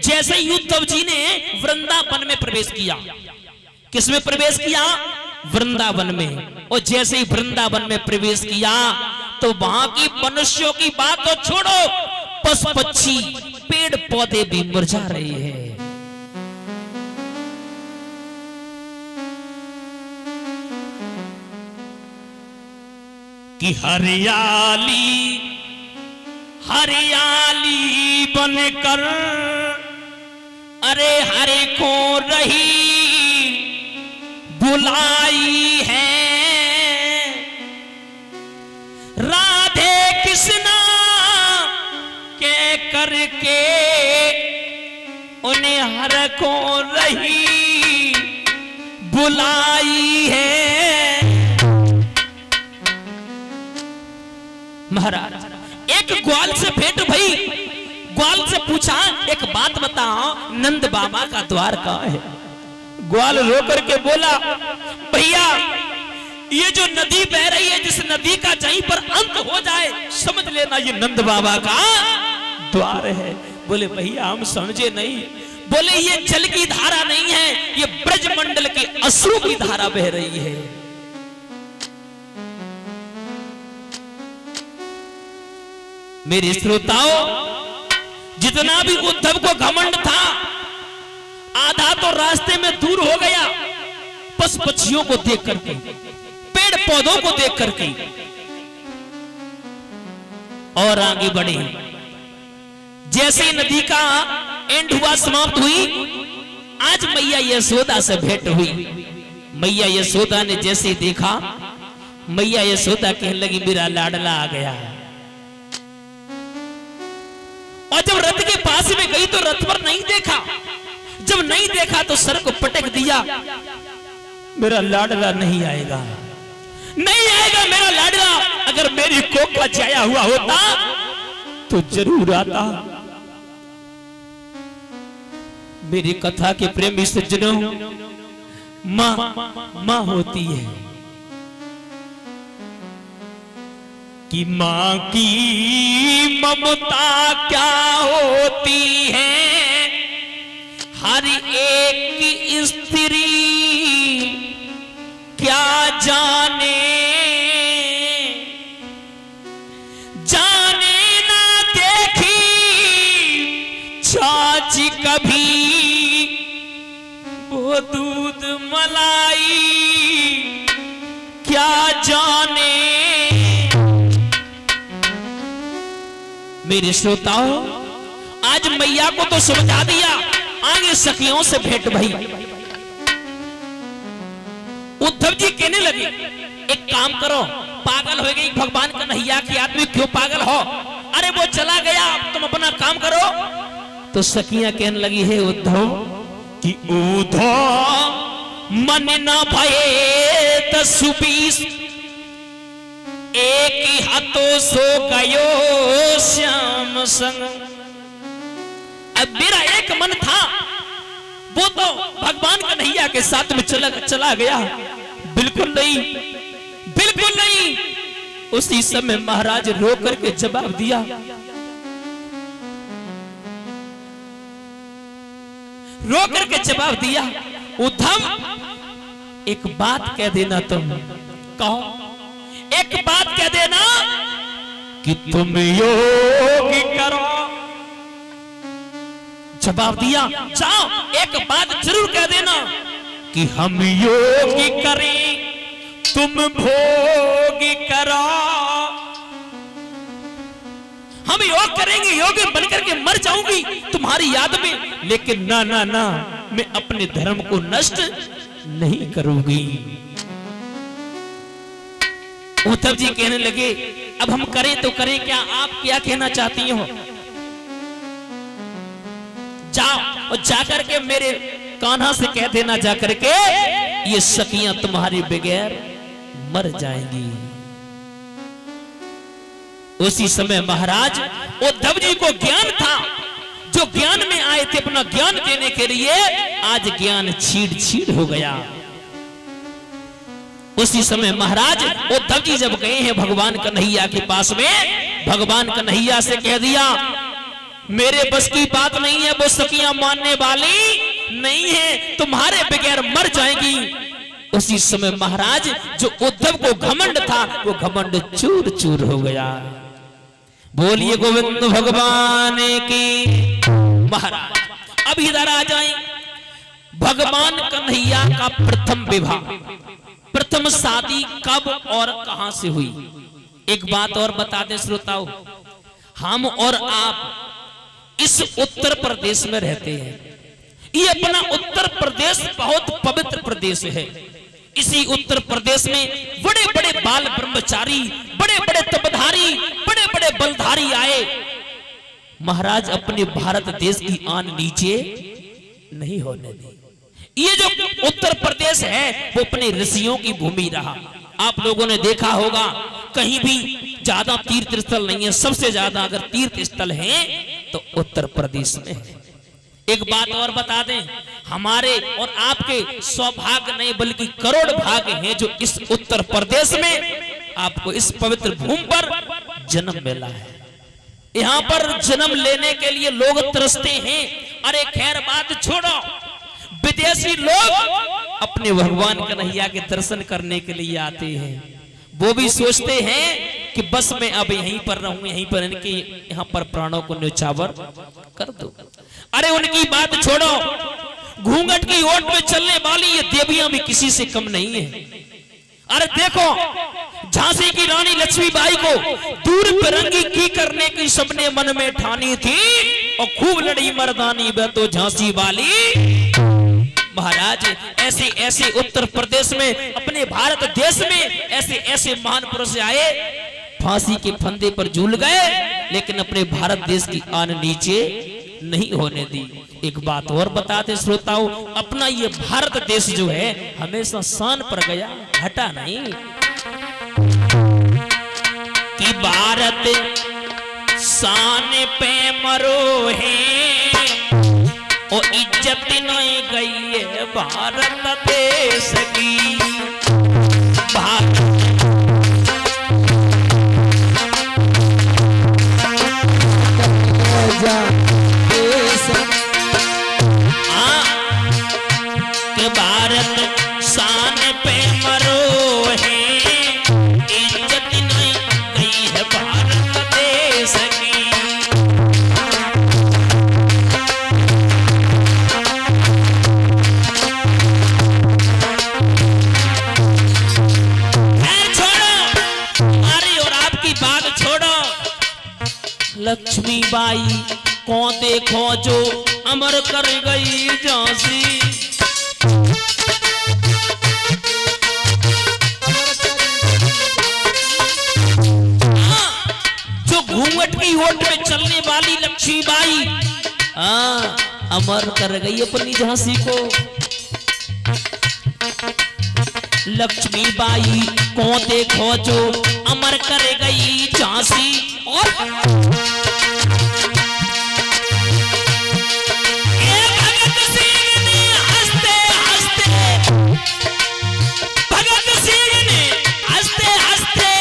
जैसे ही उद्धव जी ने वृंदावन में प्रवेश किया, किसमें प्रवेश किया? वृंदावन में। और जैसे ही वृंदावन में प्रवेश किया तो वहां की मनुष्यों की बात तो छोड़ो, पशु पक्षी पेड़ पौधे भी मुरझा रहे हैं। कि हरियाली हरियाली बनकर अरे हरे को रही बुलाई है, राधे कृष्णा के करके उन्हें हर को रही बुलाई है। महाराज एक ग्वाल से भेंट भई, ग्वाल से पूछा एक बात बताओ, नंद बाबा का द्वार कहाँ है? ग्वाल रो करके बोला, भैया ये जो नदी बह रही है, जिस नदी का जहीं पर अंत हो जाए समझ लेना ये नंद बाबा का द्वार है। बोले भैया हम समझे नहीं। बोले ये जल की धारा नहीं है, ये ब्रजमंडल के अश्रु की धारा बह रही है। मेरे श्रोताओं, जितना भी उद्धव को घमंड था आधा तो रास्ते में दूर हो गया, पशु पक्षियों को देख करके, पेड़ पौधों को देख करके, और आगे बढ़े। जैसे नदी का एंड हुआ, समाप्त हुई, आज मैया यशोदा से भेंट हुई। मैया यशोदा ने जैसे देखा, मैया यशोदा कहने लगी मेरा लाडला आ गया। और जब रथ के पास में गई तो रथ पर नहीं देखा, जब नहीं देखा तो सर को पटक दिया, मेरा लाडला नहीं आएगा, नहीं आएगा मेरा लाडला। अगर मेरी कोख का जाया हुआ होता तो जरूर आता। मेरी कथा के प्रेमी सज्जनों, मां होती है कि मां की ममता क्या होती है, हर एक स्त्री क्या जाने, जाने ना देखी चाची कभी वो दूध मलाई क्या जाने। मेरे श्रोताओं, आज मैया को तो समझा दिया, आगे सखियों से भेंट भई। उद्धव जी कहने लगे एक काम करो, पागल हो गई भगवान कन्हैया की आदमी, क्यों पागल हो? अरे वो चला गया, तुम अपना काम करो। तो सखियां कहने लगी है उद्धव कि उद्धव मन न भये 10-20, एक ही हाथों सो गयो श्याम संग। अब मेरा एक मन था वो तो भगवान कन्हैया के साथ में चला गया। बिल्कुल नहीं, बिल्कुल नहीं। उसी समय महाराज रो करके जवाब दिया, रो करके जवाब दिया, उद्धव एक बात कह देना, तुम कहो, एक बात कह देना कि तुम योग करो। जवाब दिया, जाओ एक बात जरूर कह देना कि हम योग करें, तुम भोग करो। हम योग करेंगे, योगी बनकर के मर जाऊंगी तुम्हारी याद में, लेकिन ना ना ना, मैं अपने धर्म को नष्ट नहीं करूंगी। उद्धव जी कहने लगे अब हम करें तो करें क्या, आप क्या कहना चाहती हो? जाओ और जाकर के मेरे कान्हा से कह देना, जाकर के ये सखियां तुम्हारी बगैर मर जाएंगी। उसी समय महाराज उद्धव जी को ज्ञान था, जो ज्ञान में आए थे अपना ज्ञान देने के लिए, आज ज्ञान छीड़ छीड़ हो गया। उसी समय महाराज उद्धव जी जब गए हैं भगवान कन्हैया के पास में, भगवान कन्हैया से कह दिया मेरे बस की बात नहीं है, वो सखियां मानने वाली नहीं है, तुम्हारे बगैर मर जाएगी। उसी समय महाराज जो उद्धव को घमंड था वो घमंड चूर चूर हो गया। बोलिए गोविंद भगवान की। महाराज अब इधर आ जाए। भगवान कन्हैया का प्रथम विवाह, प्रथम शादी कब और कहां से हुई? एक बात और बता दें श्रोताओं, हम और आप इस उत्तर प्रदेश में रहते हैं। ये अपना उत्तर प्रदेश बहुत पवित्र प्रदेश है। इसी उत्तर प्रदेश में बड़े बड़े बाल ब्रह्मचारी, बड़े बड़े तपधारी, बड़े बड़े बलधारी आए। महाराज अपने भारत देश की आन नीचे नहीं होने दी। ये जो उत्तर प्रदेश है वो अपने ऋषियों की भूमि रहा। आप लोगों ने देखा होगा कहीं भी ज्यादा तीर्थ स्थल नहीं है, सबसे ज्यादा अगर तीर्थ स्थल है तो उत्तर प्रदेश में है। एक बात और बता दें, हमारे और आपके सौभाग्य नहीं बल्कि करोड़ भाग्य हैं जो इस उत्तर प्रदेश में आपको इस पवित्र भूमि पर जन्म मिला है। यहाँ पर जन्म लेने के लिए लोग तरसते हैं। अरे खैर बात छोड़ो, विदेशी लोग अपने भगवान कन्हैया के दर्शन करने के लिए आते हैं। वो भी सोचते हैं कि बस मैं अब यहीं पर रहूं, यहीं पर इनके यहाँ पर प्राणों को न्यौछावर कर दो। अरे उनकी बात छोड़ो, घूंघट की ओट में चलने वाली ये देवियां भी किसी से कम नहीं है। अरे देखो, झांसी की रानी लक्ष्मीबाई को दूर पिरंगी की करने की सबने मन में ठानी थी और खूब लड़ी मर्दानी वह तो झांसी वाली। महाराज ऐसे ऐसे उत्तर प्रदेश में, अपने भारत देश में ऐसे ऐसे महान पुरुष आए, फांसी के फंदे पर झूल गए, लेकिन अपने भारत देश की आन नीचे नहीं होने दी। एक बात और बताते श्रोताओं, अपना ये भारत देश जो है हमेशा शान पर गया, हटा नहीं। कि भारत शान पे मरो है और इज्जत नहीं गई है भारत देश की। भारत के भारत शान पे मरो है, इज्जत नहीं गई है भारत देश की। लक्ष्मीबाई को देखो जो अमर कर गई झांसी। जो घूंघट की ओट में चलने वाली लक्ष्मीबाई अमर कर गई अपनी झांसी को। लक्ष्मीबाई को देखो जो अमर कर गई झांसी। और भगत सिंह ने हंसते हंसते, भगत सिंह ने हंसते हंसते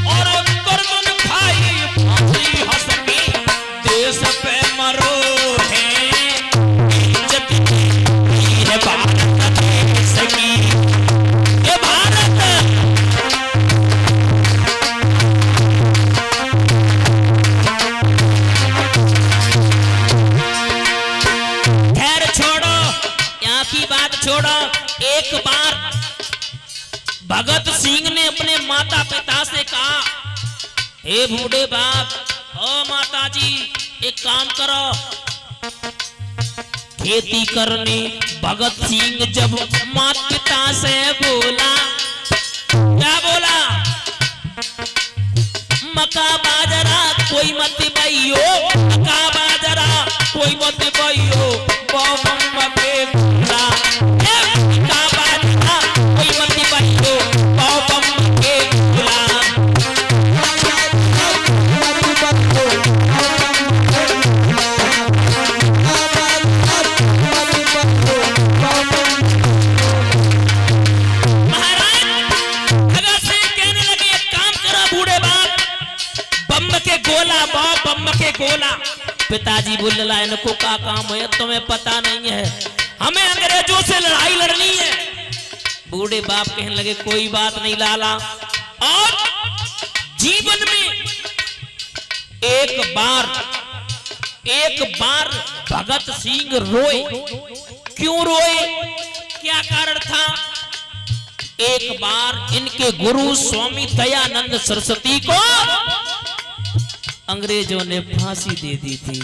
और गर्दन खाई फांसी हंस के। देश पे मरो है, इज्जत है भारत देश की। ये भारत छोड़ो। एक बार भगत सिंह ने अपने माता पिता से कहा, हे बूढ़े बाप, ओ माता जी, एक काम करो, खेती करने। भगत सिंह जब माता पिता से बोला, क्या बोला? मक्का बाजरा कोई मत बइयो, मक्का बाजरा कोई मत बइयो, बम के गुला। गोला पिताजी बोलने लगा इनको का काम है तुम्हें पता नहीं है, हमें अंग्रेजों से लड़ाई लड़नी है। बूढ़े बाप कहने लगे कोई बात नहीं लाला, और जीवन में एक बार भगत सिंह रोए। क्यों रोए, क्या कारण था? एक बार इनके गुरु स्वामी दयानंद सरस्वती को अंग्रेजों ने फांसी दे दी थी।